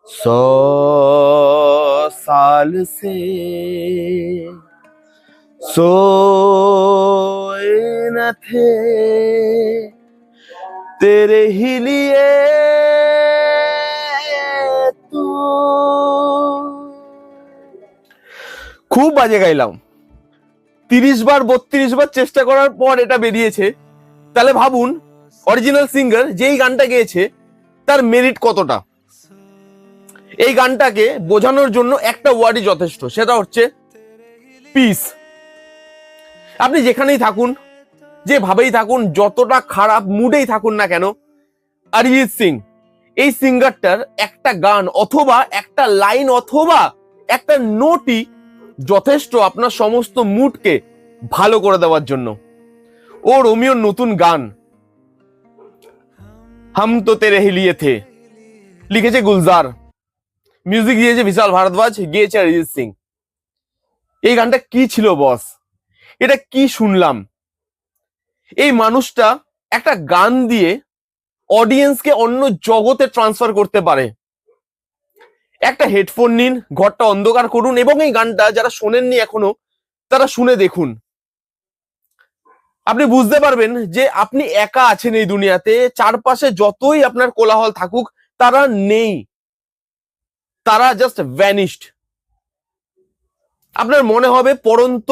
100 साल से सोए न थे तेरे ही लिए तू। খুব বাজে গাইলাম। 30 বার 32 বার চেষ্টা করার পর এটা বেরিয়েছে। তাহলে ভাবুন অরিজিনাল সিঙ্গার যেই গানটা গেয়েছে তার মেরিট কতটা। এই গানটাকে বোঝানোর জন্য একটা ওয়ার্ডই যথেষ্ট, সেটা হচ্ছে পিস। আপনি যেখানেই থাকুন, যেভাবেই থাকুন, যতটা খারাপ মুডেই থাকুন না কেন, অরিজিৎ সিং এই সিঙ্গারটার একটা গান অথবা একটা লাইন অথবা একটা নোটই যথেষ্ট আপনার সমস্ত মুডকে ভালো করে দেওয়ার জন্য। ও রোমিওর নতুন গান হাম তো তেরে হি লিয়ে থে লিখেছে গুলজার, মিউজিক দিয়েছে বিশাল ভারদ্বাজ, গিয়েছে অরিজিৎ সিং। এই গানটা কি ছিল বস? এটা কি শুনলাম? এই মানুষটা একটা গান দিয়ে অডিয়েন্সকে অন্য জগতে ট্রান্সফার করতে পারে। একটা হেডফোন নিন, ঘরটা অন্ধকার করুন এবং এই গানটা যারা শোনেননি এখনো তারা শুনে দেখুন। আপনি বুঝতে পারবেন যে আপনি একা আছেন এই দুনিয়াতে। চারপাশে যতই আপনার কোলাহল থাকুক তারা নেই, তারা জাস্ট ভ্যানিশড। আপনার মনে হবে পড়ন্ত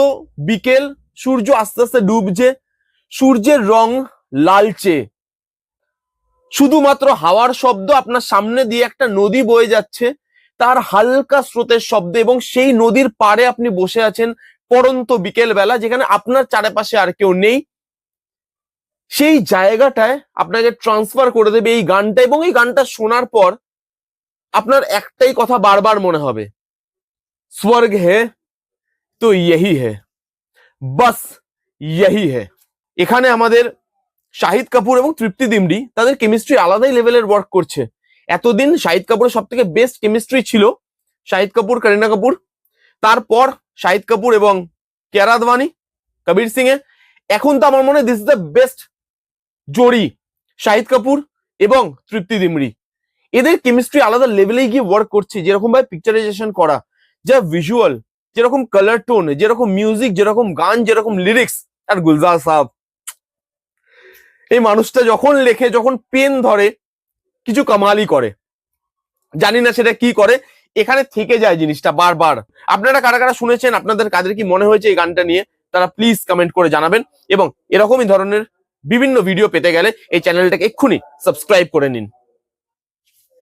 বিকেল, সূর্য আস্তে আস্তে ডুবছে, সূর্যের রং লালচে, শুধুমাত্র হাওয়ার শব্দ, আপনার সামনে দিয়ে একটা নদী বয়ে যাচ্ছে তার হালকা স্রোতের শব্দ, এবং সেই নদীর পাড়ে আপনি বসে আছেন পড়ন্ত বিকেল বেলা, যেখানে আপনার চারপাশে আর কেউ নেই। সেই জায়গাটায় আপনাকে ট্রান্সফার করে দেবে এই গানটা, এবং এই গানটা শোনার পর আপনার একটাই কথা বারবার মনে হবে, স্বর্গ হে তো यही है, বাস यही है। এখানে আমাদের শাহিদ কাপুর এবং তৃপ্তি ডিমরি তাদের কেমিস্ট্রি আলাদাই লেভেলের ওয়ার্ক করছে। এতদিন শাহিদ কাপুরের সব থেকে বেস্ট কেমিস্ট্রি ছিল শাহিদ কাপুর করিনা কাপুর, তারপর শাহিদ কাপুর এবং কিয়ারা আদভানি কবির সিং এ। এখন তো আমার মনে হয় দিস ইজ দ্য বেস্ট জোড়ি, শাহিদ কাপুর এবং তৃপ্তি ডিমরি। এদের কেমিস্ট্রি আলাদা লেভেলে গিয়ে ওয়ার্ক করছে। যেরকম ভাবে পিকচারাইজেশন করা, যা ভিজুয়াল, যেরকম কালার টোন, যেরকম মিউজিক, যেরকম গান, যেরকম লিরিক্স। আর গুলজার সাহেব, এই মানুষটা যখন লেখে, যখন পেন ধরে, কিছু কামালই করে। জানি না সেটা কি করে, এখানে থেকে যায় জিনিসটা বারবার। আপনারা কারা কারা শুনেছেন, আপনাদের কাদের কি মনে হয়েছে এই গানটা নিয়ে, তারা প্লিজ কমেন্ট করে জানাবেন। এবং এরকমই ধরনের বিভিন্ন ভিডিও পেতে গেলে এই চ্যানেলটাকে এক্ষুনি সাবস্ক্রাইব করে নিন।